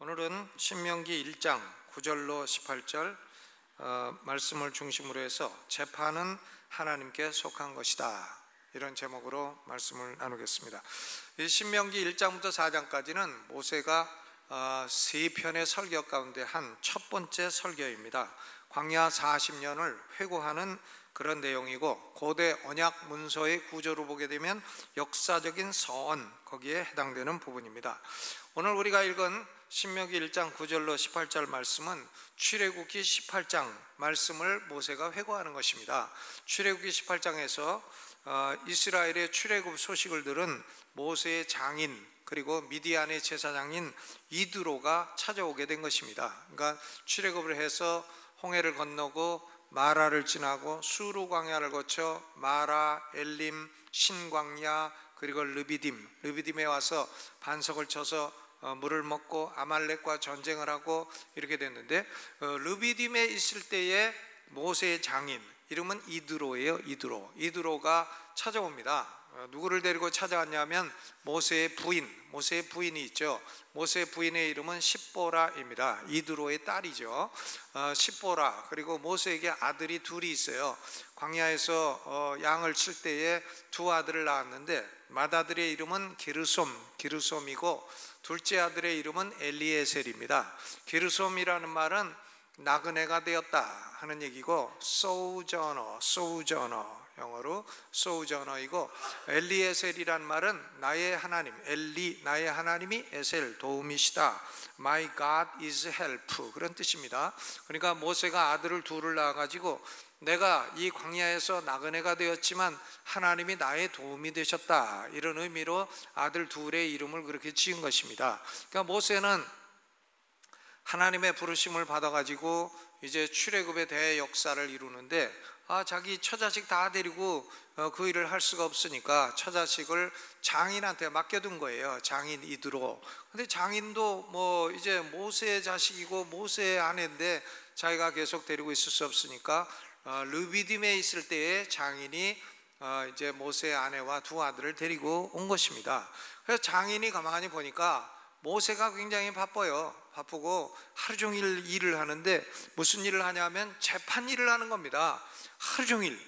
오늘은 신명기 1장 9절로 18절 말씀을 중심으로 해서 재판은 하나님께 속한 것이다, 이런 제목으로 말씀을 나누겠습니다. 이 신명기 1장부터 4장까지는 모세가 세 편의 설교 가운데 한 첫 번째 설교입니다. 광야 40년을 회고하는 그런 내용이고, 고대 언약 문서의 구조로 보게 되면 역사적인 서원, 거기에 해당되는 부분입니다. 오늘 우리가 읽은 신명기 1장 9절로 18절 말씀은 출애굽기 18장 말씀을 모세가 회고하는 것입니다. 출애굽기 18장에서 이스라엘의 출애굽 소식을 들은 모세의 장인, 그리고 미디안의 제사장인 이드로가 찾아오게 된 것입니다. 그러니까 출애굽을 해서 홍해를 건너고 마라를 지나고 수르 광야를 거쳐 마라, 엘림, 신광야, 그리고 르비딤에 와서 반석을 쳐서 물을 먹고 아말렉과 전쟁을 하고 이렇게 됐는데, 르비딤에 있을 때에 모세의 장인 이름은 이드로예요. 이드로가 찾아옵니다. 누구를 데리고 찾아왔냐면 모세의 부인이 있죠. 모세의 부인의 이름은 십보라입니다. 이드로의 딸이죠. 십보라. 그리고 모세에게 아들이 둘이 있어요. 광야에서 양을 칠 때에 두 아들을 낳았는데, 맏아들의 이름은 기르솜이고 둘째 아들의 이름은 엘리에셀입니다. 기르솜이라는 말은 나그네가 되었다 하는 얘기고, 소우저너, 영어로 소우저너이고, 엘리에셀이란 말은 나의 하나님, 나의 하나님이 에셀, 도움이시다, My God is help, 그런 뜻입니다. 그러니까 모세가 아들을 둘을 낳아가지고 내가 이 광야에서 나그네가 되었지만 하나님이 나의 도움이 되셨다, 이런 의미로 아들 둘의 이름을 그렇게 지은 것입니다. 그러니까 모세는 하나님의 부르심을 받아가지고 이제 출애굽의 대역사를 이루는데, 자기 처자식 다 데리고 그 일을 할 수가 없으니까 처자식을 장인한테 맡겨둔 거예요. 장인 이드로. 근데 장인도 뭐 이제 모세의 자식이고 모세의 아내인데 자기가 계속 데리고 있을 수 없으니까 르비딤에 있을 때에 장인이 이제 모세의 아내와 두 아들을 데리고 온 것입니다. 그래서 장인이 가만히 보니까 모세가 굉장히 바쁘고 하루 종일 일을 하는데, 무슨 일을 하냐면 재판 일을 하는 겁니다. 하루 종일.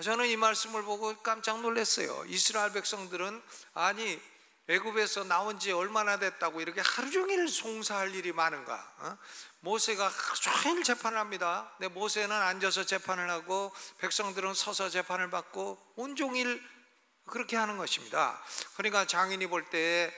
저는 이 말씀을 보고 깜짝 놀랐어요. 이스라엘 백성들은 아니 애굽에서 나온 지 얼마나 됐다고 이렇게 하루 종일 송사할 일이 많은가? 모세가 하루 종일 재판을 합니다. 근데 모세는 앉아서 재판을 하고 백성들은 서서 재판을 받고 온종일 그렇게 하는 것입니다. 그러니까 장인이 볼 때에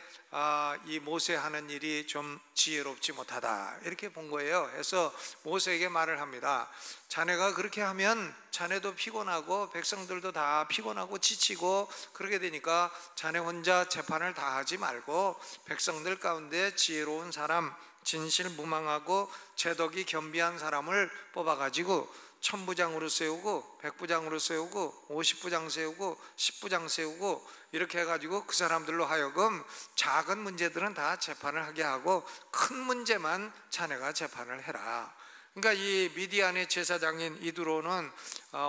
이 모세 하는 일이 좀 지혜롭지 못하다, 이렇게 본 거예요. 그래서 모세에게 말을 합니다. 자네가 그렇게 하면 자네도 피곤하고 백성들도 다 피곤하고 지치고 그렇게 되니까 자네 혼자 재판을 다 하지 말고 백성들 가운데 지혜로운 사람, 진실무망하고 재덕이 겸비한 사람을 뽑아가지고 1000부장으로 세우고 100부장으로 세우고 50부장 세우고 10부장 세우고 이렇게 해가지고 그 사람들로 하여금 작은 문제들은 다 재판을 하게 하고 큰 문제만 자네가 재판을 해라. 그러니까 이 미디안의 제사장인 이드로는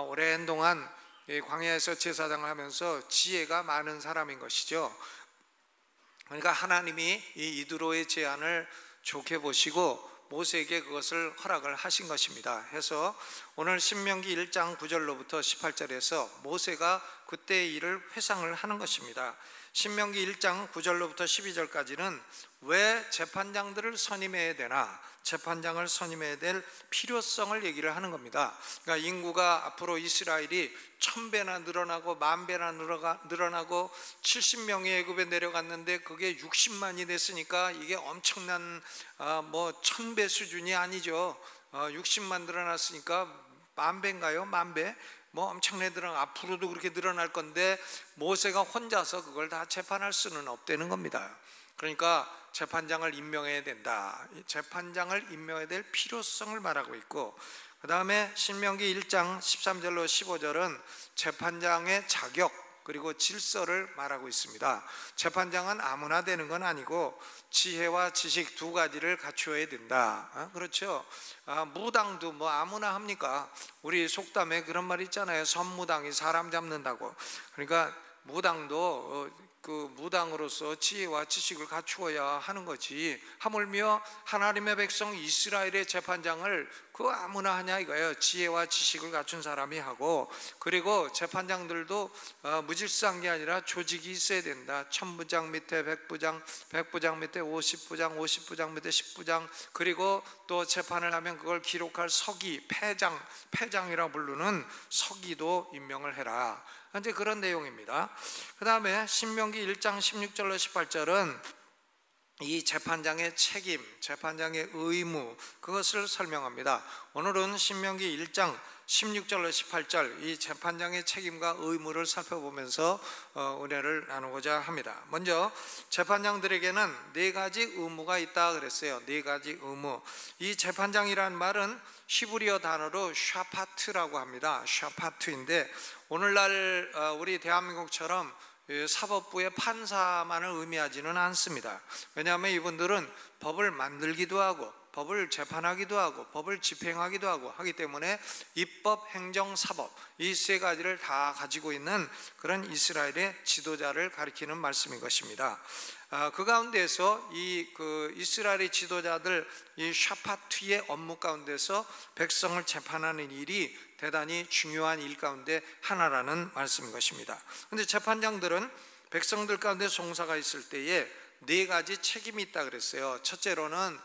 오랜 동안 광야에서 제사장을 하면서 지혜가 많은 사람인 것이죠. 그러니까 하나님이 이 이드로의 제안을 좋게 보시고 모세에게 그것을 허락을 하신 것입니다. 해서 오늘 신명기 1장 9절로부터 18절에서 모세가 그때의 일을 회상을 하는 것입니다. 신명기 1장 9절로부터 12절까지는 왜 재판장들을 선임해야 되나, 재판장을 선임해야 될 필요성을 얘기를 하는 겁니다. 그러니까 인구가 앞으로 이스라엘이 1000배나 늘어나고 10,000배나 늘어나고 70명이 애굽에 내려갔는데 그게 60만이 됐으니까 이게 엄청난 1000배 수준이 아니죠. 60만 늘어났으니까 10,000배인가요? 10,000배? 엄청나게 앞으로도 그렇게 늘어날 건데 모세가 혼자서 그걸 다 재판할 수는 없다는 겁니다. 그러니까 재판장을 임명해야 된다, 재판장을 임명해야 될 필요성을 말하고 있고, 그 다음에 신명기 1장 13절로 15절은 재판장의 자격 그리고 질서를 말하고 있습니다. 재판장은 아무나 되는 건 아니고 지혜와 지식 두 가지를 갖추어야 된다. 그렇죠? 무당도 아무나 합니까? 우리 속담에 그런 말 있잖아요. 선무당이 사람 잡는다고. 그러니까 무당도 그 무당으로서 지혜와 지식을 갖추어야 하는 거지. 하물며 하나님의 백성 이스라엘의 재판장을 그 아무나 하냐 이거예요. 지혜와 지식을 갖춘 사람이 하고, 그리고 재판장들도 무질서한 게 아니라 조직이 있어야 된다. 1000부장 밑에 100부장, 100부장 밑에 50부장, 50부장 밑에 10부장, 그리고 또 재판을 하면 그걸 기록할 서기, 패장이라 부르는 서기도 임명을 해라. 이제 그런 내용입니다. 그 다음에 신명기 1장 16절로 18절은 이 재판장의 책임, 재판장의 의무, 그것을 설명합니다. 오늘은 신명기 1장 16절로 18절 이 재판장의 책임과 의무를 살펴보면서 은혜를 나누고자 합니다. 먼저 재판장들에게는 4가지 의무가 있다 그랬어요. 4가지 의무. 이 재판장이란 말은 히브리어 단어로 샤파트라고 합니다. 샤파트인데 오늘날 우리 대한민국처럼 사법부의 판사만을 의미하지는 않습니다. 왜냐하면 이분들은 법을 만들기도 하고 법을 재판하기도 하고 법을 집행하기도 하고 하기 때문에 입법, 행정, 사법 이 3가지를 다 가지고 있는 그런 이스라엘의 지도자를 가리키는 말씀인 것입니다. 그 가운데서 그 이스라엘의 지도자들 이 샤파트의 업무 가운데서 백성을 재판하는 일이 대단히 중요한 일 가운데 하나라는 말씀인 것입니다. 그런데 재판장들은 백성들 가운데 송사가 있을 때에 4가지 책임이 있다 그랬어요. 첫째로는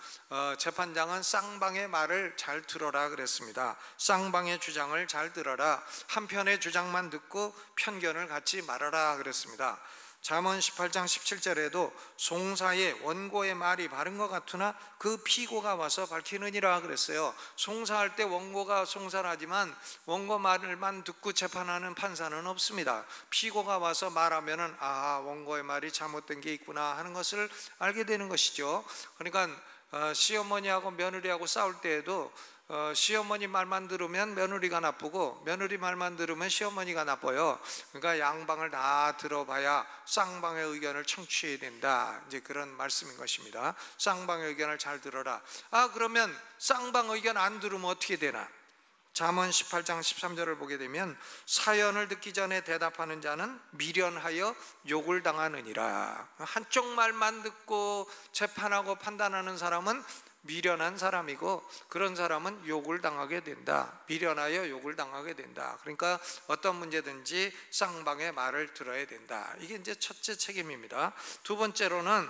재판장은 쌍방의 말을 잘 들어라 그랬습니다. 쌍방의 주장을 잘 들어라. 한편의 주장만 듣고 편견을 갖지 말아라 그랬습니다. 잠언 18장 17절에도 송사의 원고의 말이 바른 것 같으나 그 피고가 와서 밝히느니라 그랬어요. 송사할 때 원고가 송사를 하지만 원고 말만 듣고 재판하는 판사는 없습니다. 피고가 와서 말하면은 원고의 말이 잘못된 게 있구나 하는 것을 알게 되는 것이죠. 그러니까 시어머니하고 며느리하고 싸울 때에도 시어머니 말만 들으면 며느리가 나쁘고 며느리 말만 들으면 시어머니가 나빠요. 그러니까 양방을 다 들어봐야 쌍방의 의견을 청취해야 된다. 이제 그런 말씀인 것입니다. 쌍방의 의견을 잘 들어라. 그러면 쌍방 의견 안 들으면 어떻게 되나? 잠언 18장 13절을 보게 되면 사연을 듣기 전에 대답하는 자는 미련하여 욕을 당하느니라. 한쪽 말만 듣고 재판하고 판단하는 사람은 미련한 사람이고 그런 사람은 욕을 당하게 된다. 미련하여 욕을 당하게 된다. 그러니까 어떤 문제든지 쌍방의 말을 들어야 된다. 이게 이제 첫째 책임입니다. 두 번째로는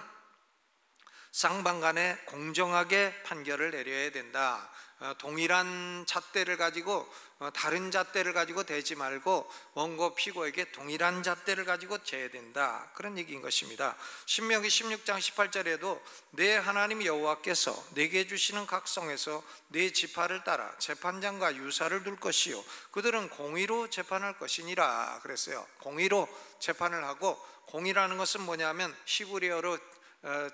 쌍방 간에 공정하게 판결을 내려야 된다. 동일한 잣대를 가지고 다른 잣대를 가지고 대지 말고 원고 피고에게 동일한 잣대를 가지고 재야 된다. 그런 얘기인 것입니다. 신명기 16장 18절에도 내 하나님 여호와께서 내게 주시는 각성에서 내 지파를 따라 재판장과 유사를 둘 것이요 그들은 공의로 재판할 것이니라 그랬어요. 공의로 재판을 하고, 공의라는 것은 뭐냐면 히브리어로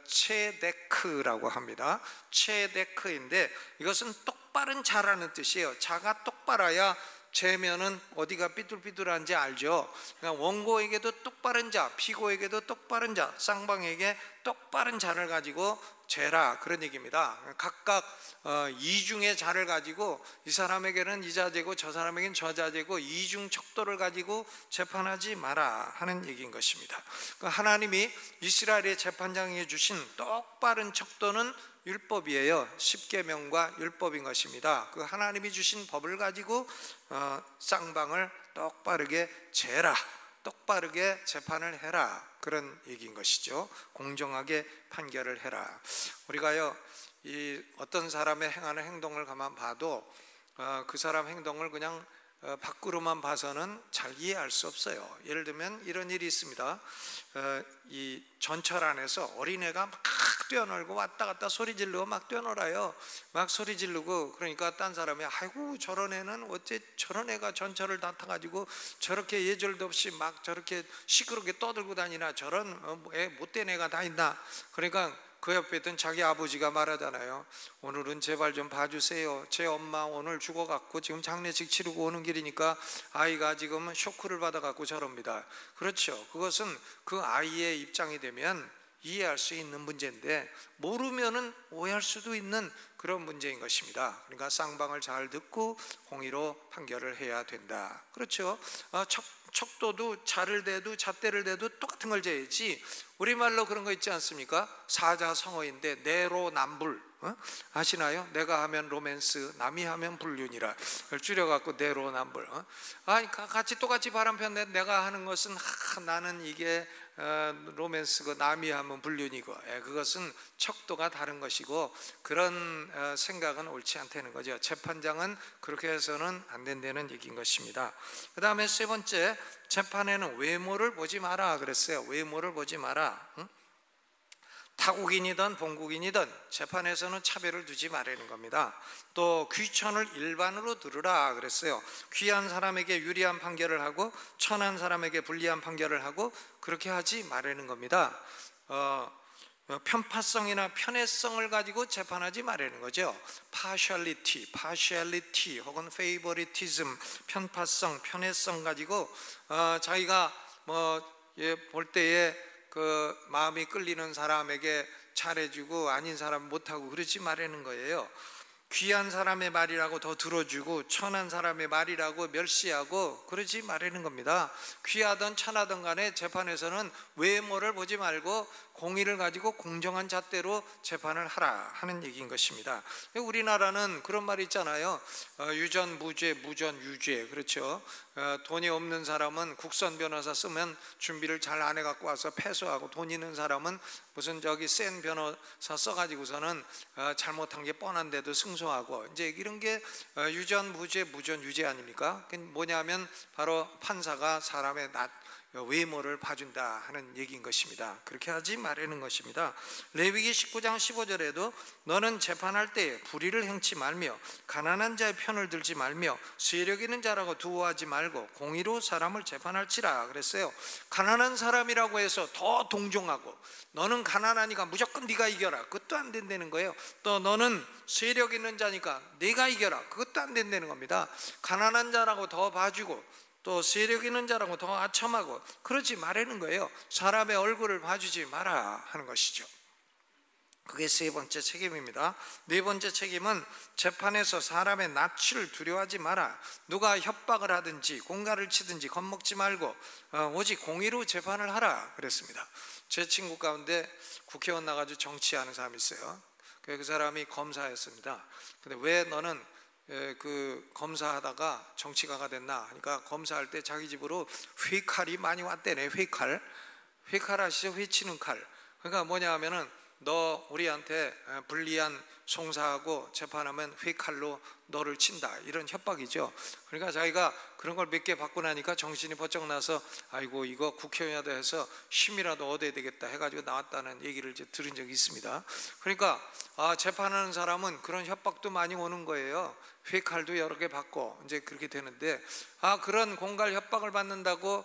체데크라고 합니다. 체데크인데 이것은 똑바른 자라는 뜻이에요. 자가 똑바라야 재면은 어디가 삐뚤삐뚤한지 알죠. 그러니까 원고에게도 똑바른 자, 피고에게도 똑바른 자, 쌍방에게 똑바른 자를 가지고 재라, 그런 얘기입니다. 각각 이중의 자를 가지고 이 사람에게는 이 자재고 저 사람에게는 저 자재고 이중 척도를 가지고 재판하지 마라 하는 얘기인 것입니다. 하나님이 이스라엘의 재판장에게 주신 똑바른 척도는 율법이에요. 십계명과 율법인 것입니다. 그 하나님이 주신 법을 가지고 쌍방을 똑바르게 재라, 똑바르게 재판을 해라, 그런 얘기인 것이죠. 공정하게 판결을 해라. 우리가요, 이 어떤 사람의 행하는 행동을 가만 봐도 그 사람 행동을 그냥 밖으로만 봐서는 잘 이해할 수 없어요. 예를 들면 이런 일이 있습니다. 이 전철 안에서 어린애가 막 뛰어놀고 왔다 갔다 소리 지르고 막 뛰어놀아요. 막 소리 지르고, 그러니까 딴 사람이 아이고 저런 애는 어째 저런 애가 전철을 다 타가지고 저렇게 예절도 없이 막 저렇게 시끄럽게 떠들고 다니나, 저런 애 못된 애가 다 있나. 그러니까 그 옆에 있던 자기 아버지가 말하잖아요. 오늘은 제발 좀 봐주세요. 제 엄마 오늘 죽어갖고 지금 장례식 치르고 오는 길이니까 아이가 지금 쇼크를 받아갖고 저럽니다. 그렇죠. 그것은 그 아이의 입장이 되면 이해할 수 있는 문제인데 모르면은 오해할 수도 있는 그런 문제인 것입니다. 그러니까 쌍방을 잘 듣고 공의로 판결을 해야 된다. 그렇죠? 척도도 자를 대도 잣대를 대도 똑같은 걸 재야지. 우리말로 그런 거 있지 않습니까? 사자성어인데 내로남불, 아시나요? 내가 하면 로맨스, 남이 하면 불륜이라 줄여갖고 내로남불. 같이 똑같이 바람 폈는데 내가 하는 것은 나는 이게 로맨스고 남이 하면 불륜이고, 그것은 척도가 다른 것이고 그런 생각은 옳지 않다는 거죠. 재판장은 그렇게 해서는 안 된다는 얘기인 것입니다. 그 다음에 세 번째, 재판에는 외모를 보지 마라 그랬어요. 외모를 보지 마라. 타국인이든 본국인이든 재판에서는 차별을 두지 말라는 겁니다. 또 귀천을 일반으로 들으라 그랬어요. 귀한 사람에게 유리한 판결을 하고 천한 사람에게 불리한 판결을 하고 그렇게 하지 말라는 겁니다. 편파성이나 편애성을 가지고 재판하지 말라는 거죠. partiality 혹은 favoritism, 편파성, 편애성 가지고 자기가 볼 때에 그 마음이 끌리는 사람에게 잘해주고 아닌 사람 못하고 그러지 말라는 거예요. 귀한 사람의 말이라고 더 들어주고 천한 사람의 말이라고 멸시하고 그러지 말라는 겁니다. 귀하든 천하든 간에 재판에서는 외모를 보지 말고 공의를 가지고 공정한 잣대로 재판을 하라 하는 얘기인 것입니다. 우리나라는 그런 말이 있잖아요. 유전 무죄, 무전 유죄. 그렇죠. 돈이 없는 사람은 국선 변호사 쓰면 준비를 잘 안 해갖고 와서 패소하고, 돈 있는 사람은 무슨 센 변호사 써가지고서는 잘못한 게 뻔한데도 승소하고, 이제 이런 게 유전 무죄, 무전 유죄 아닙니까? 뭐냐면 바로 판사가 사람의 외모를 봐준다 하는 얘기인 것입니다. 그렇게 하지 말라는 것입니다. 레위기 19장 15절에도 너는 재판할 때에 불의를 행치 말며 가난한 자의 편을 들지 말며 세력 있는 자라고 두어하지 말고 공의로 사람을 재판할지라 그랬어요. 가난한 사람이라고 해서 더 동정하고 너는 가난하니까 무조건 네가 이겨라, 그것도 안 된다는 거예요. 또 너는 세력 있는 자니까 네가 이겨라, 그것도 안 된다는 겁니다. 가난한 자라고 더 봐주고 또 세력 있는 자라고 더 아첨하고 그러지 말라는 거예요. 사람의 얼굴을 봐주지 마라 하는 것이죠. 그게 세 번째 책임입니다. 네 번째 책임은 재판에서 사람의 낯을 두려워하지 마라. 누가 협박을 하든지 공갈을 치든지 겁먹지 말고 오직 공의로 재판을 하라 그랬습니다. 제 친구 가운데 국회의원 나가지고 정치하는 사람이 있어요. 그 사람이 검사였습니다. 근데 왜 너는 그 검사하다가 정치가가 됐나 하니까, 검사할 때 자기 집으로 회칼이 많이 왔대네. 회칼 아시죠? 회치는 칼. 그러니까 뭐냐 하면은 너 우리한테 불리한 송사하고 재판하면 회칼로 너를 친다, 이런 협박이죠. 그러니까 자기가 그런 걸 몇 개 받고 나니까 정신이 번쩍 나서 아이고 이거 국회의원이라도 해서 힘이라도 얻어야 되겠다 해가지고 나왔다는 얘기를 이제 들은 적이 있습니다. 그러니까 재판하는 사람은 그런 협박도 많이 오는 거예요. 회칼도 여러 개 받고 이제 그렇게 되는데, 그런 공갈 협박을 받는다고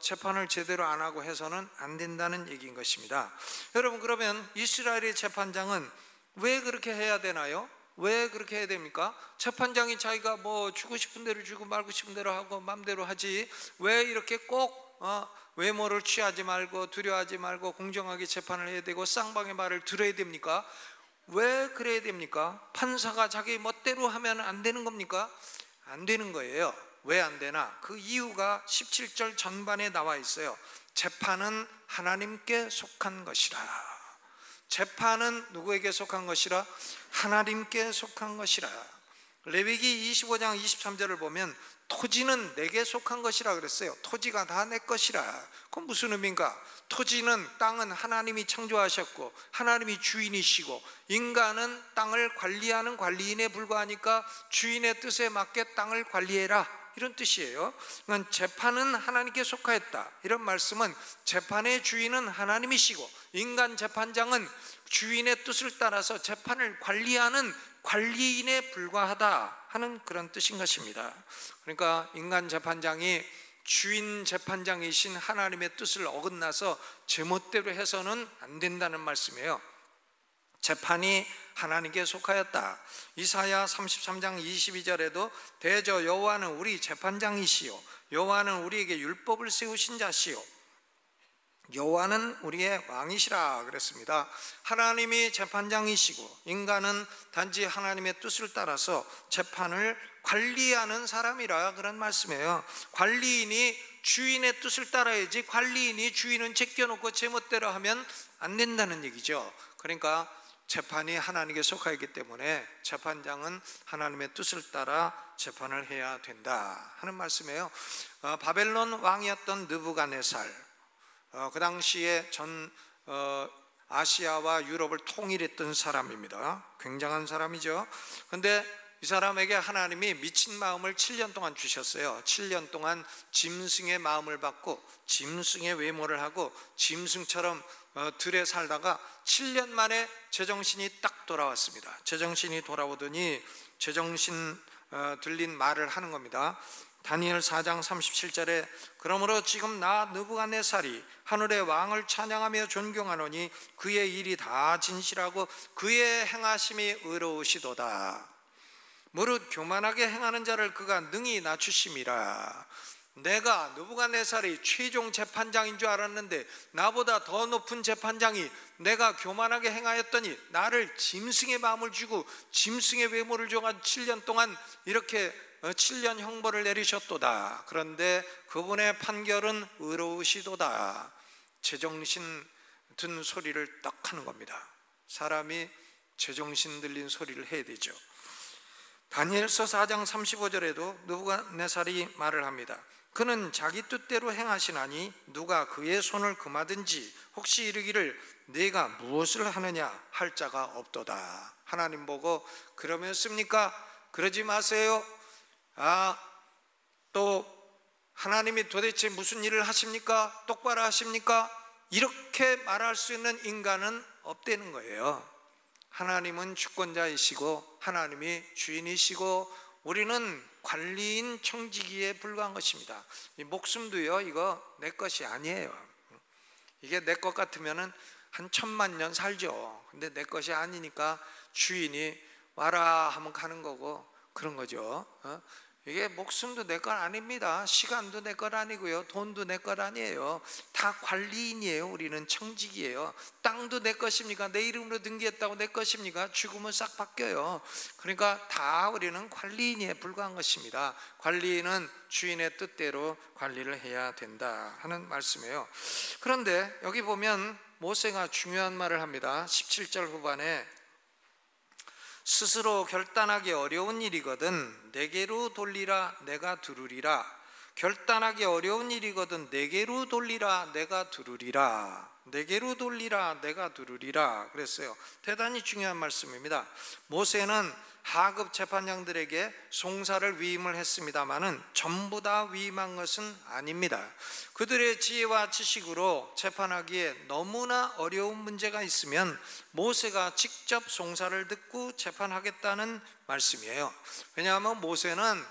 재판을 제대로 안 하고 해서는 안 된다는 얘기인 것입니다. 여러분, 그러면 이스라엘의 재판장은 왜 그렇게 해야 되나요? 왜 그렇게 해야 됩니까? 재판장이 자기가 뭐 주고 싶은 대로 주고 말고 싶은 대로 하고 마음대로 하지, 왜 이렇게 꼭 외모를 취하지 말고 두려워하지 말고 공정하게 재판을 해야 되고 쌍방의 말을 들어야 됩니까? 왜 그래야 됩니까? 판사가 자기 멋대로 하면 안 되는 겁니까? 안 되는 거예요. 왜 안 되나? 그 이유가 17절 전반에 나와 있어요. 재판은 하나님께 속한 것이라. 재판은 누구에게 속한 것이라? 하나님께 속한 것이라. 레위기 25장 23절을 보면 토지는 내게 속한 것이라 그랬어요. 토지가 다 내 것이라. 그건 무슨 의미인가? 토지는, 땅은 하나님이 창조하셨고 하나님이 주인이시고 인간은 땅을 관리하는 관리인에 불과하니까 주인의 뜻에 맞게 땅을 관리해라, 이런 뜻이에요. 그러니까 재판은 하나님께 속하였다, 이런 말씀은 재판의 주인은 하나님이시고 인간 재판장은 주인의 뜻을 따라서 재판을 관리하는 관리인에 불과하다 하는 그런 뜻인 것입니다. 그러니까 인간 재판장이 주인 재판장이신 하나님의 뜻을 어긋나서 제멋대로 해서는 안 된다는 말씀이에요. 재판이 하나님께 속하였다. 이사야 33장 22절에도 대저 여호와는 우리 재판장이시요 여호와는 우리에게 율법을 세우신 자시요 여호와는 우리의 왕이시라 그랬습니다. 하나님이 재판장이시고 인간은 단지 하나님의 뜻을 따라서 재판을 관리하는 사람이라 그런 말씀이에요. 관리인이 주인의 뜻을 따라야지 관리인이 주인은 제껴놓고 제멋대로 하면 안 된다는 얘기죠. 그러니까 재판이 하나님께 속하기 때문에 재판장은 하나님의 뜻을 따라 재판을 해야 된다 하는 말씀이에요. 바벨론 왕이었던 느부갓네살, 그 당시에 전 아시아와 유럽을 통일했던 사람입니다. 굉장한 사람이죠. 그런데 이 사람에게 하나님이 미친 마음을 7년 동안 주셨어요. 7년 동안 짐승의 마음을 받고 짐승의 외모를 하고 짐승처럼 들에 살다가 7년 만에 제정신이 딱 돌아왔습니다. 제정신이 돌아오더니 제정신 들린 말을 하는 겁니다. 다니엘 4장 37절에 그러므로 지금 나 느부갓네살이 하늘의 왕을 찬양하며 존경하노니 그의 일이 다 진실하고 그의 행하심이 의로우시도다. 무릇 교만하게 행하는 자를 그가 능히 낮추심이라. 내가 느부갓네살이 최종 재판장인 줄 알았는데 나보다 더 높은 재판장이 내가 교만하게 행하였더니 나를 짐승의 마음을 주고 짐승의 외모를 줘가지고 7년 동안 이렇게 7년 형벌을 내리셨도다. 그런데 그분의 판결은 의로우시도다. 제정신 든 소리를 딱 하는 겁니다. 사람이 제정신 들린 소리를 해야 되죠. 다니엘서 4장 35절에도 느부갓네살이 말을 합니다. 그는 자기 뜻대로 행하시나니 누가 그의 손을 금하든지 혹시 이르기를 네가 무엇을 하느냐 할 자가 없도다. 하나님 보고 그러면 씁니까? 그러지 마세요. 또 하나님이 도대체 무슨 일을 하십니까? 똑바로 하십니까? 이렇게 말할 수 있는 인간은 없다는 거예요. 하나님은 주권자이시고 하나님이 주인이시고 우리는 관리인 청지기에 불과한 것입니다. 이 목숨도요, 이거 내 것이 아니에요. 이게 내 것 같으면은 한 1000만 년 살죠. 근데 내 것이 아니니까 주인이 와라 하면 가는 거고 그런 거죠. 이게 목숨도 내 것 아닙니다. 시간도 내 것 아니고요, 돈도 내 것 아니에요. 다 관리인이에요. 우리는 청직이에요. 땅도 내 것입니까? 내 이름으로 등기했다고 내 것입니까? 죽으면 싹 바뀌어요. 그러니까 다 우리는 관리인에 불과한 것입니다. 관리인은 주인의 뜻대로 관리를 해야 된다 하는 말씀이에요. 그런데 여기 보면 모세가 중요한 말을 합니다. 17절 후반에 스스로 결단하기 어려운 일이거든 내게로 돌리라 내가 두루리라. 결단하기 어려운 일이거든 내게로 돌리라 내가 두루리라. 내게로 돌리라 내가 두루리라 그랬어요. 대단히 중요한 말씀입니다. 모세는 하급 재판장들에게 송사를 위임을 했습니다마는 전부 다 위임한 것은 아닙니다. 그들의 지혜와 지식으로 재판하기에 너무나 어려운 문제가 있으면 모세가 직접 송사를 듣고 재판하겠다는 말씀이에요. 왜냐하면 모세는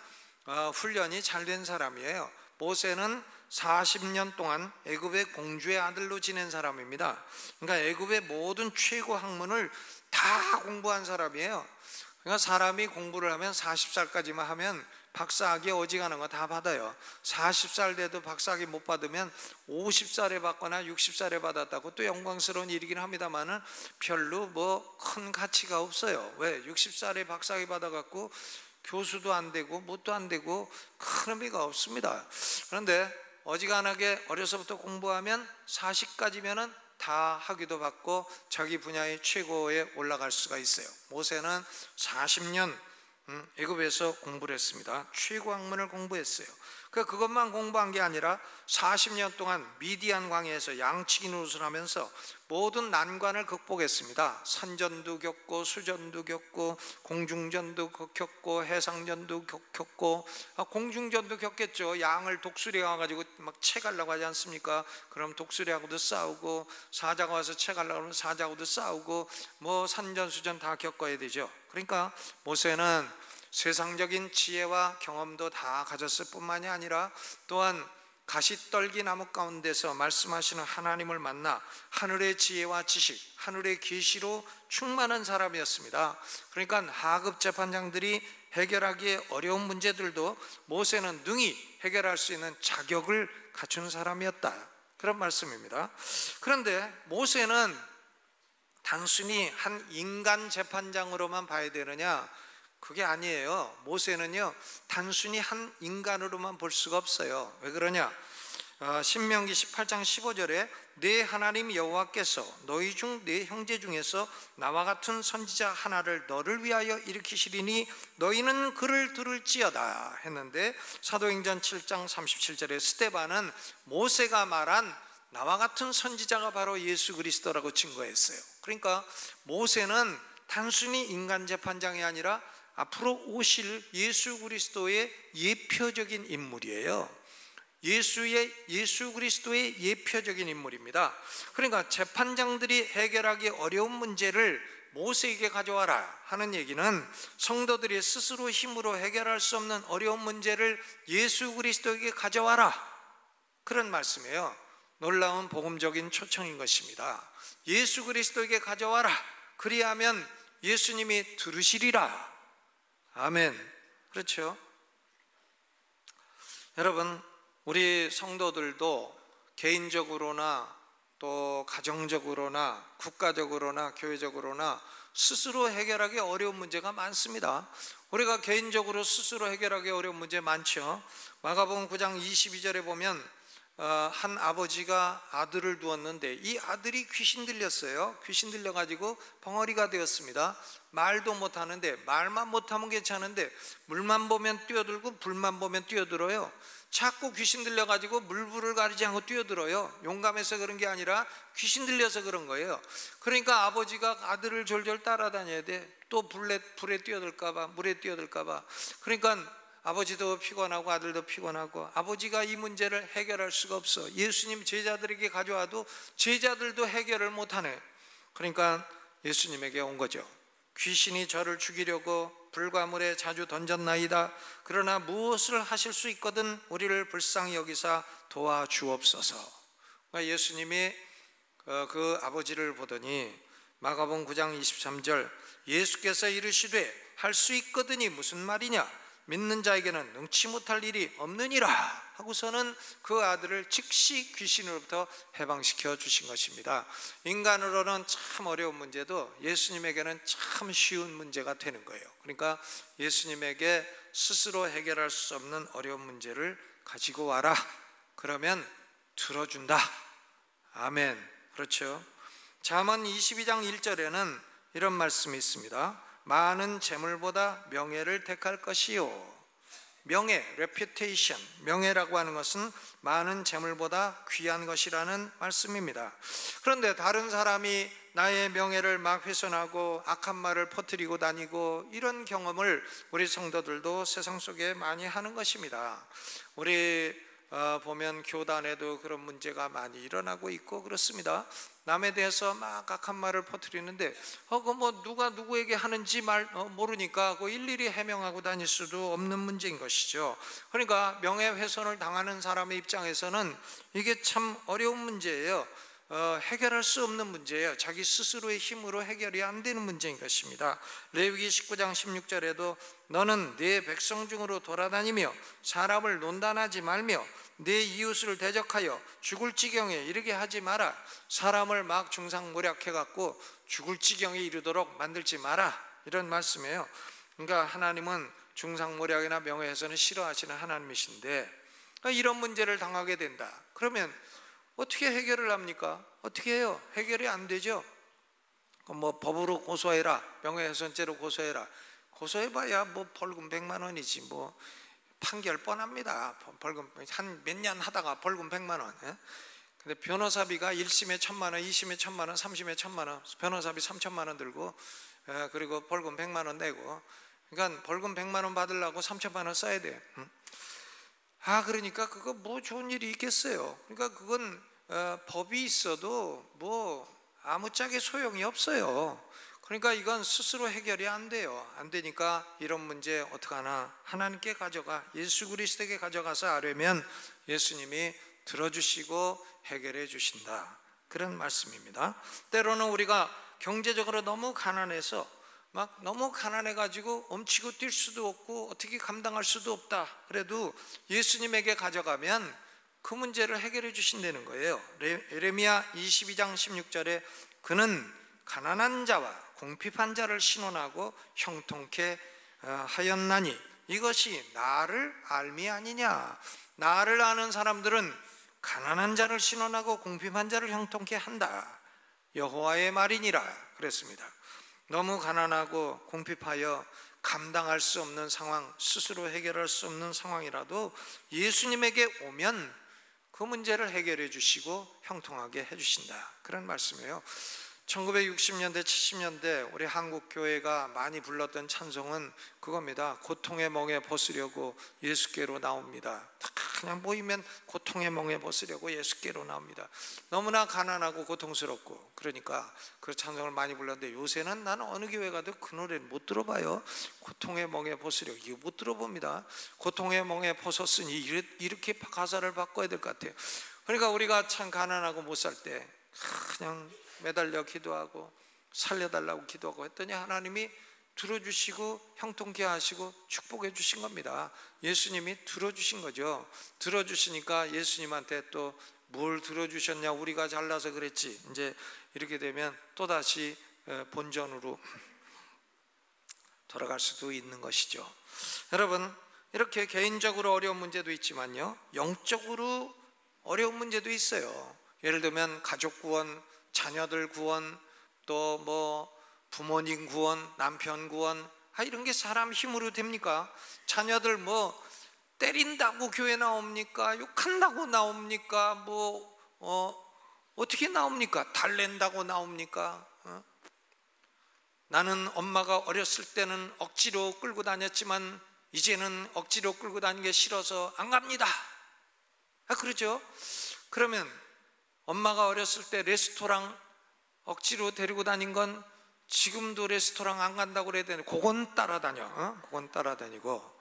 훈련이 잘 된 사람이에요. 모세는 40년 동안 애굽의 공주의 아들로 지낸 사람입니다. 그러니까 애굽의 모든 최고 학문을 다 공부한 사람이에요. 그러니까 사람이 공부를 하면 40살까지만 하면 박사학위 어지간한 거 다 받아요. 40살 돼도 박사학위 못 받으면 50살에 받거나 60살에 받았다고 또 영광스러운 일이긴 합니다만은 별로 뭐 큰 가치가 없어요. 왜? 60살에 박사학위 받아갖고 교수도 안 되고 뭣도 안 되고 큰 의미가 없습니다. 그런데 어지간하게 어려서부터 공부하면 40까지면은 다 학위도 받고 자기 분야의 최고에 올라갈 수가 있어요. 모세는 40년 애굽에서 공부를 했습니다. 최고 학문을 공부했어요. 그것만 공부한 게 아니라 40년 동안 미디안 광야에서 양치기 노릇을 하면서 모든 난관을 극복했습니다. 산전도 겪고 수전도 겪고 공중전도 겪고 해상전도 겪고 공중전도 겪겠죠. 양을 독수리가 와가지고 막 채가려고 하지 않습니까? 그럼 독수리하고도 싸우고 사자가 와서 채가려고 하면 사자하고도 싸우고 뭐 산전수전 다 겪어야 되죠. 그러니까 모세는 세상적인 지혜와 경험도 다 가졌을 뿐만이 아니라 또한 가시떨기 나무 가운데서 말씀하시는 하나님을 만나 하늘의 지혜와 지식, 하늘의 계시로 충만한 사람이었습니다. 그러니까 하급 재판장들이 해결하기에 어려운 문제들도 모세는 능히 해결할 수 있는 자격을 갖춘 사람이었다. 그런 말씀입니다. 그런데 모세는 단순히 한 인간 재판장으로만 봐야 되느냐? 그게 아니에요. 모세는요, 단순히 한 인간으로만 볼 수가 없어요. 왜 그러냐? 신명기 18장 15절에 네 하나님 여호와께서 너희 중 네 형제 중에서 나와 같은 선지자 하나를 너를 위하여 일으키시리니 너희는 그를 들을지어다 했는데, 사도행전 7장 37절에 스데반은 모세가 말한 나와 같은 선지자가 바로 예수 그리스도라고 증거했어요. 그러니까 모세는 단순히 인간 재판장이 아니라 앞으로 오실 예수 그리스도의 예표적인 인물이에요. 예수 그리스도의 예표적인 인물입니다. 그러니까 재판장들이 해결하기 어려운 문제를 모세에게 가져와라 하는 얘기는 성도들이 스스로 힘으로 해결할 수 없는 어려운 문제를 예수 그리스도에게 가져와라, 그런 말씀이에요. 놀라운 복음적인 초청인 것입니다. 예수 그리스도에게 가져와라. 그리하면 예수님이 들으시리라. 아멘. 그렇죠? 여러분, 우리 성도들도 개인적으로나 또 가정적으로나 국가적으로나 교회적으로나 스스로 해결하기 어려운 문제가 많습니다. 우리가 개인적으로 스스로 해결하기 어려운 문제 많죠. 마가복음 9장 22절에 보면 한 아버지가 아들을 두었는데 이 아들이 귀신 들렸어요. 귀신 들려가지고 벙어리가 되었습니다. 말도 못하는데, 말만 못하면 괜찮은데 물만 보면 뛰어들고 불만 보면 뛰어들어요. 자꾸 귀신 들려가지고 물불을 가리지 않고 뛰어들어요. 용감해서 그런 게 아니라 귀신 들려서 그런 거예요. 그러니까 아버지가 아들을 졸졸 따라다녀야 돼. 또 불에 뛰어들까봐, 물에 뛰어들까봐. 그러니까 아버지도 피곤하고 아들도 피곤하고, 아버지가 이 문제를 해결할 수가 없어. 예수님 제자들에게 가져와도 제자들도 해결을 못하네. 그러니까 예수님에게 온 거죠. 귀신이 저를 죽이려고 불과 물에 자주 던졌나이다. 그러나 무엇을 하실 수 있거든 우리를 불쌍히 여기사 도와주옵소서. 그러니까 예수님이 그 아버지를 보더니 마가복음 9장 23절, 예수께서 이르시되 할 수 있거든이 무슨 말이냐? 믿는 자에게는 능치 못할 일이 없느니라 하고서는 그 아들을 즉시 귀신으로부터 해방시켜 주신 것입니다. 인간으로는 참 어려운 문제도 예수님에게는 참 쉬운 문제가 되는 거예요. 그러니까 예수님에게 스스로 해결할 수 없는 어려운 문제를 가지고 와라. 그러면 들어준다. 아멘. 그렇죠. 잠언 22장 1절에는 이런 말씀이 있습니다. 많은 재물보다 명예를 택할 것이요. 명예, reputation, 명예라고 하는 것은 많은 재물보다 귀한 것이라는 말씀입니다. 그런데 다른 사람이 나의 명예를 막 훼손하고 악한 말을 퍼뜨리고 다니고, 이런 경험을 우리 성도들도 세상 속에 많이 하는 것입니다. 우리 보면 교단에도 그런 문제가 많이 일어나고 있고 그렇습니다. 남에 대해서 막 악한 말을 퍼뜨리는데 누가 누구에게 하는지 모르니까 일일이 해명하고 다닐 수도 없는 문제인 것이죠. 그러니까 명예훼손을 당하는 사람의 입장에서는 이게 참 어려운 문제예요. 해결할 수 없는 문제예요. 자기 스스로의 힘으로 해결이 안 되는 문제인 것입니다. 레위기 19장 16절에도 너는 네 백성 중으로 돌아다니며 사람을 논단하지 말며 내 이웃을 대적하여 죽을 지경에 이르게 하지 마라. 사람을 막 중상모략해갖고 죽을 지경에 이르도록 만들지 마라, 이런 말씀이에요. 그러니까 하나님은 중상모략이나 명예훼손을 싫어하시는 하나님이신데, 이런 문제를 당하게 된다. 그러면 어떻게 해결을 합니까? 어떻게 해요? 해결이 안 되죠. 법으로 고소해라, 명예훼손죄로 고소해라. 고소해봐야 벌금 100만 원이지 판결 뻔합니다. 벌금 한 몇 년 하다가 벌금 100만 원. 근데 변호사비가 1심에 1,000만 원, 2심에 1,000만 원, 3심에 1,000만 원, 변호사비 3,000만 원 들고, 그리고 벌금 100만 원 내고. 그러니까 벌금 100만 원 받으려고 3,000만 원 써야 돼. 그러니까 그거 좋은 일이 있겠어요. 그러니까 그건 법이 있어도 아무짝에 소용이 없어요. 그러니까 이건 스스로 해결이 안 돼요. 안 되니까 이런 문제 어떡하나, 하나님께 가져가, 예수 그리스도에게 가져가서 아뢰면 예수님이 들어주시고 해결해 주신다, 그런 말씀입니다. 때로는 우리가 경제적으로 너무 가난해서 너무 가난해가지고 엄치고 뛸 수도 없고 어떻게 감당할 수도 없다. 그래도 예수님에게 가져가면 그 문제를 해결해 주신다는 거예요. 예레미야 22장 16절에 그는 가난한 자와 궁핍한 자를 신원하고 형통케 하였나니 이것이 나를 알미 아니냐. 나를 아는 사람들은 가난한 자를 신원하고 궁핍한 자를 형통케 한다. 여호와의 말이니라 그랬습니다. 너무 가난하고 궁핍하여 감당할 수 없는 상황, 스스로 해결할 수 없는 상황이라도 예수님에게 오면 그 문제를 해결해 주시고 형통하게 해 주신다. 그런 말씀이에요. 1960년대, 70년대 우리 한국 교회가 많이 불렀던 찬송은 그겁니다. 고통의 멍에 벗으려고 예수께로 나옵니다. 그냥 모이면 고통의 멍에 벗으려고 예수께로 나옵니다. 너무나 가난하고 고통스럽고 그러니까 그 찬송을 많이 불렀는데 요새는 나는 어느 교회 가도 그 노래를 못 들어봐요. 고통의 멍에 벗으려고 이거 못 들어봅니다. 고통의 멍에 벗었으니 이렇게 가사를 바꿔야 될 것 같아요. 그러니까 우리가 참 가난하고 못 살 때 그냥 매달려 기도하고 살려달라고 기도하고 했더니 하나님이 들어주시고 형통케 하시고 축복해 주신 겁니다. 예수님이 들어주신 거죠. 들어주시니까 예수님한테 또 뭘 들어주셨냐, 우리가 잘나서 그랬지, 이제 이렇게 되면 또다시 본전으로 돌아갈 수도 있는 것이죠. 여러분, 이렇게 개인적으로 어려운 문제도 있지만요, 영적으로 어려운 문제도 있어요. 예를 들면 가족 구원, 자녀들 구원, 또 뭐 부모님 구원, 남편 구원, 이런 게 사람 힘으로 됩니까? 자녀들 뭐 때린다고 교회 나옵니까? 욕한다고 나옵니까? 어떻게 나옵니까? 달랜다고 나옵니까? 나는 엄마가 어렸을 때는 억지로 끌고 다녔지만 이제는 억지로 끌고 다니는 게 싫어서 안 갑니다. 그러죠? 그러면 엄마가 어렸을 때 레스토랑 억지로 데리고 다닌 건 지금도 레스토랑 안 간다고 그래야 되는데 그건 따라다녀. 그건 따라다니고,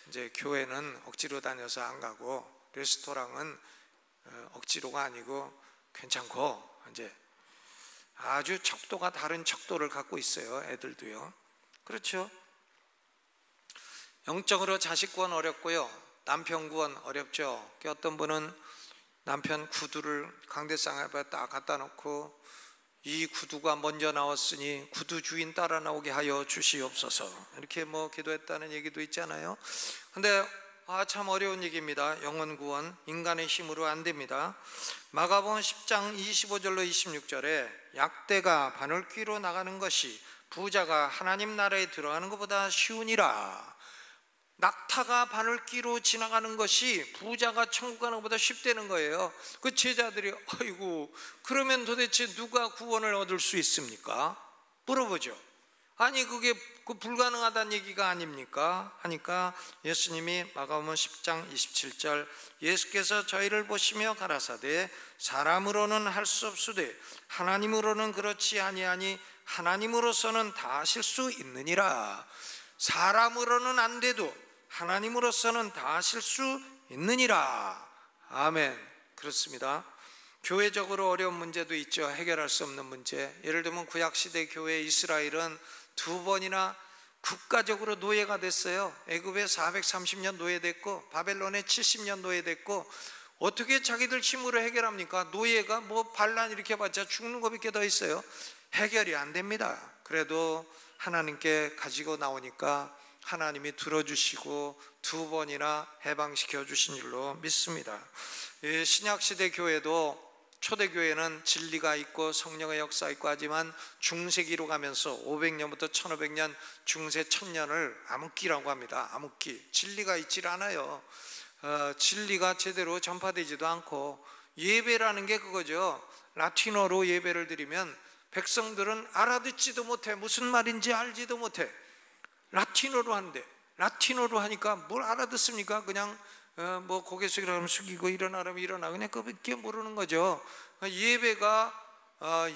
이제 교회는 억지로 다녀서 안 가고 레스토랑은 억지로가 아니고 괜찮고, 이제 아주 척도가 다른 척도를 갖고 있어요. 애들도요. 그렇죠? 영적으로 자식 구원 어렵고요, 남편 구원 어렵죠. 어떤 분은 남편 구두를 강대상 앞에 딱 갖다 놓고 이 구두가 먼저 나왔으니 구두 주인 따라 나오게 하여 주시옵소서, 이렇게 뭐 기도했다는 얘기도 있잖아요. 근데 참 어려운 얘기입니다. 영혼 구원 인간의 힘으로 안 됩니다. 마가복음 10장 25절로 26절에 약대가 바늘귀로 나가는 것이 부자가 하나님 나라에 들어가는 것보다 쉬우니라. 낙타가 바늘귀로 지나가는 것이 부자가 천국 가는 것보다 쉽다는 거예요. 그 제자들이 아이고, 그러면 도대체 누가 구원을 얻을 수 있습니까? 물어보죠. 아니 그게 불가능하다는 얘기가 아닙니까? 하니까 예수님이 마가복음 10장 27절 예수께서 저희를 보시며 가라사대 사람으로는 할 수 없으되 하나님으로는 그렇지 아니하니 하나님으로서는 다 하실 수 있느니라. 사람으로는 안 돼도 하나님으로서는 다 하실 수 있느니라. 아멘. 그렇습니다. 교회적으로 어려운 문제도 있죠. 해결할 수 없는 문제. 예를 들면 구약시대 교회 이스라엘은 2번이나 국가적으로 노예가 됐어요. 애굽에 430년 노예됐고 바벨론에 70년 노예됐고, 어떻게 자기들 힘으로 해결합니까? 노예가 뭐 반란 일으켜봤자 죽는 것밖에 더 있어요. 해결이 안 됩니다. 그래도 하나님께 가지고 나오니까 하나님이 들어주시고 2번이나 해방시켜 주신 줄로 믿습니다. 신약시대 교회도 초대교회는 진리가 있고 성령의 역사 있고 하지만 중세기로 가면서 500년부터 1500년 중세 1000년을 암흑기라고 합니다. 암흑기. 진리가 있질 않아요. 진리가 제대로 전파되지도 않고, 예배라는 게 그거죠. 라틴어로 예배를 드리면 백성들은 알아듣지도 못해. 무슨 말인지 알지도 못해. 라틴어로 하는데, 라틴어로 하니까 뭘 알아듣습니까? 그냥 뭐 고개 숙이라면 숙이고 일어나라면 일어나, 그냥 그밖에 모르는 거죠. 예배가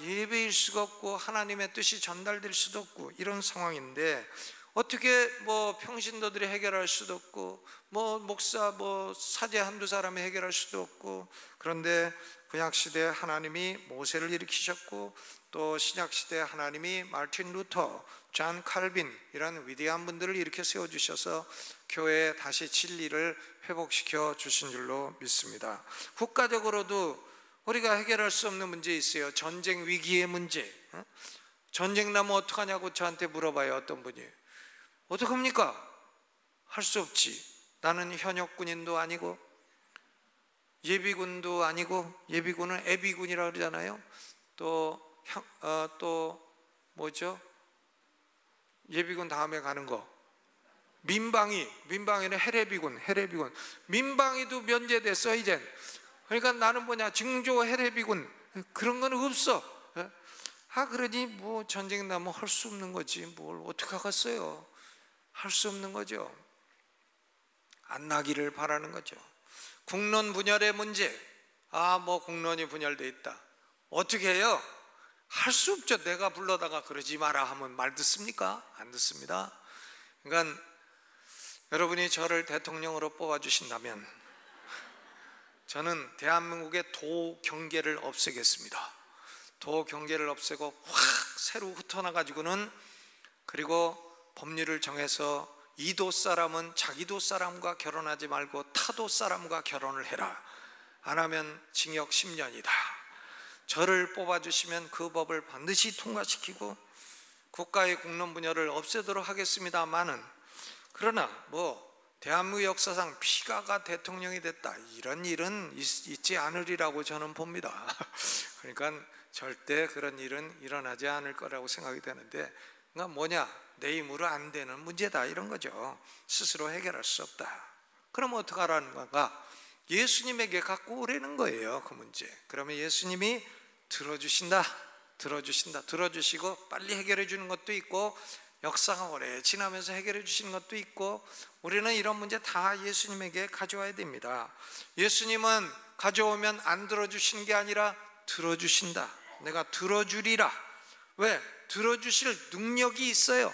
예배일 수가 없고 하나님의 뜻이 전달될 수도 없고 이런 상황인데, 어떻게 뭐 평신도들이 해결할 수도 없고 뭐 목사 뭐 사제 한두 사람이 해결할 수도 없고, 그런데 구약시대에 하나님이 모세를 일으키셨고 또 신약시대 하나님이 마르틴 루터, 존 칼빈 이런 위대한 분들을 이렇게 세워주셔서 교회에 다시 진리를 회복시켜 주신 줄로 믿습니다. 국가적으로도 우리가 해결할 수 없는 문제 있어요. 전쟁 위기의 문제. 전쟁 나면 어떡하냐고 저한테 물어봐요. 어떤 분이. 어떡합니까? 할 수 없지. 나는 현역 군인도 아니고 예비군도 아니고, 예비군은 애비군이라고 그러잖아요. 또 뭐죠? 예비군 다음에 가는 거 민방위는 해례비군. 민방위도 면제됐어 이젠. 그러니까 나는 뭐냐, 증조 해례비군 그런 건 없어. 그러니 뭐 전쟁 나면 할 수 없는 거지. 뭘 어떻게 하겠어요? 할 수 없는 거죠. 안 나기를 바라는 거죠. 국론 분열의 문제. 뭐 국론이 분열돼 있다. 어떻게 해요? 할 수 없죠. 내가 불러다가 그러지 마라 하면 말 듣습니까? 안 듣습니다. 그러니까 여러분이 저를 대통령으로 뽑아주신다면 저는 대한민국의 도경계를 없애겠습니다. 도경계를 없애고 확 새로 흩어나가지고는, 그리고 법률을 정해서 이도 사람은 자기도 사람과 결혼하지 말고 타도 사람과 결혼을 해라. 안 하면 징역 10년이다. 저를 뽑아주시면 그 법을 반드시 통과시키고 국가의 국론 분열을 없애도록 하겠습니다마는, 그러나 뭐 대한민국 역사상 피가가 대통령이 됐다 이런 일은 있지 않으리라고 저는 봅니다. 그러니까 절대 그런 일은 일어나지 않을 거라고 생각이 되는데, 그러니까 뭐냐, 내 힘으로 안 되는 문제다 이런 거죠. 스스로 해결할 수 없다. 그럼 어떡하라는 건가? 예수님에게 갖고 오라는 거예요, 그 문제. 그러면 예수님이 들어주시고 빨리 해결해 주는 것도 있고, 역사가 오래 지나면서 해결해 주시는 것도 있고, 우리는 이런 문제 다 예수님에게 가져와야 됩니다. 예수님은 가져오면 안 들어주시는 게 아니라 들어주신다. 내가 들어주리라. 왜? 들어주실 능력이 있어요.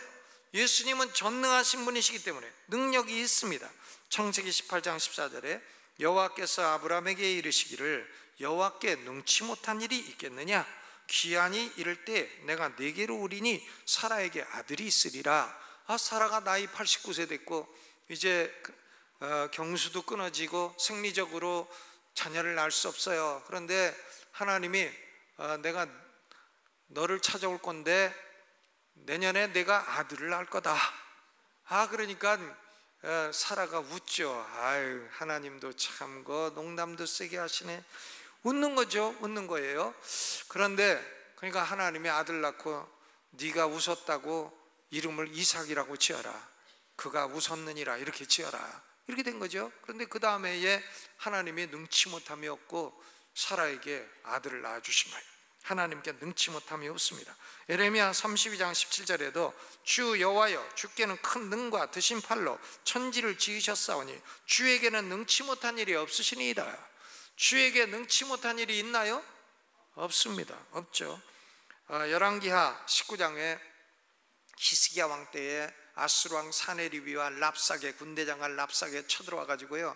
예수님은 전능하신 분이시기 때문에 능력이 있습니다. 창세기 18장 14절에 여호와께서 아브라함에게 이르시기를 여호와께 능치 못한 일이 있겠느냐? 기한이 이를 때 내가 네게로 오리니 사라에게 아들이 있으리라. 사라가 나이 89세 됐고 이제 경수도 끊어지고 생리적으로 자녀를 낳을 수 없어요. 그런데 하나님이 내가 너를 찾아올 건데 내년에 내가 아들을 낳을 거다. 그러니까 사라가 웃죠. 아유, 하나님도 참 농담도 세게 하시네. 웃는 거죠. 웃는 거예요. 그런데 그러니까 하나님이 아들 낳고 네가 웃었다고 이름을 이삭이라고 지어라. 그가 웃었느니라 이렇게 지어라. 이렇게 된 거죠. 그런데 그 다음에 하나님이 능치 못함이 없고 사라에게 아들을 낳아주신 거예요. 하나님께 능치 못함이 없습니다. 예레미야 32장 17절에도 주 여호와여 주께는 큰 능과 드신 팔로 천지를 지으셨사오니 주에게는 능치 못한 일이 없으시니이다. 주에게 능치 못한 일이 있나요? 없습니다. 없죠. 열왕기하 19장에 히스기야 왕 때에 아수르 왕 사네리비와 랍사게 군대장관 랍사게 쳐들어와 가지고요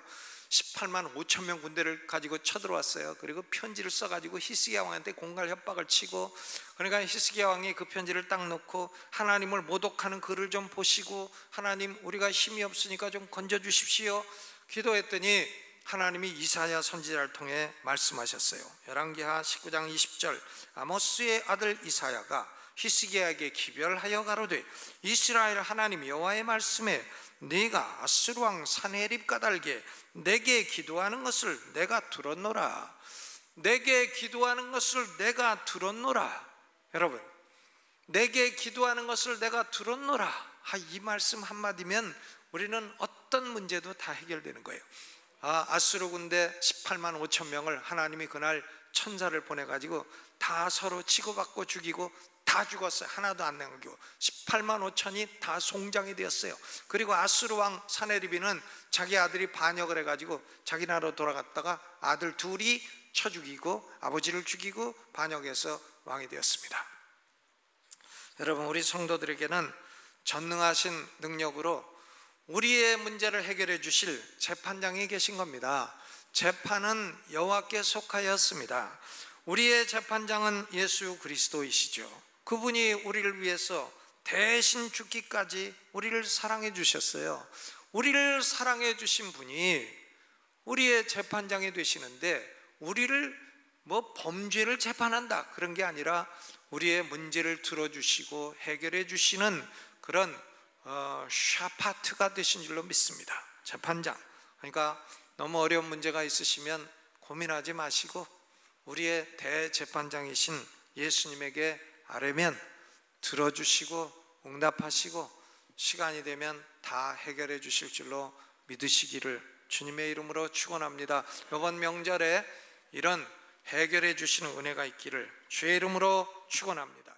18만 5천 명 군대를 가지고 쳐들어왔어요. 그리고 편지를 써가지고 히스기야 왕한테 공갈 협박을 치고, 그러니까 히스기야 왕이 그 편지를 딱 놓고 하나님을 모독하는 글을 좀 보시고 하나님 우리가 힘이 없으니까 좀 건져주십시오 기도했더니 하나님이 이사야 선지자를 통해 말씀하셨어요. 열왕기하 19장 20절 아모스의 아들 이사야가 히스기야에게 기별하여 가로되 이스라엘 하나님 여호와의 말씀에 네가 아수르 왕 사네립 까닭에 내게 기도하는 것을 내가 들었노라. 내게 기도하는 것을 내가 들었노라. 여러분, 내게 기도하는 것을 내가 들었노라. 이 말씀 한마디면 우리는 어떤 문제도 다 해결되는 거예요. 아수르 군대 18만 5천 명을 하나님이 그날 천사를 보내가지고 다 서로 치고받고 죽이고 다 죽었어요. 하나도 안 남기고 18만 5천이 다 송장이 되었어요. 그리고 아수르 왕 사네리비는 자기 아들이 반역을 해가지고 자기 나라로 돌아갔다가 아들 둘이 쳐 죽이고 아버지를 죽이고 반역해서 왕이 되었습니다. 여러분, 우리 성도들에게는 전능하신 능력으로 우리의 문제를 해결해 주실 재판장이 계신 겁니다. 재판은 여호와께 속하였습니다. 우리의 재판장은 예수 그리스도이시죠. 그분이 우리를 위해서 대신 죽기까지 우리를 사랑해 주셨어요. 우리를 사랑해 주신 분이 우리의 재판장이 되시는데, 우리를 범죄를 재판한다 그런 게 아니라 우리의 문제를 들어주시고 해결해 주시는 그런 샤파트가 되신 줄로 믿습니다. 재판장. 그러니까 너무 어려운 문제가 있으시면 고민하지 마시고 우리의 대재판장이신 예수님에게 아뢰면 들어주시고 응답하시고 시간이 되면 다 해결해 주실 줄로 믿으시기를 주님의 이름으로 축원합니다. 이번 명절에 이런 해결해 주시는 은혜가 있기를 주의 이름으로 축원합니다.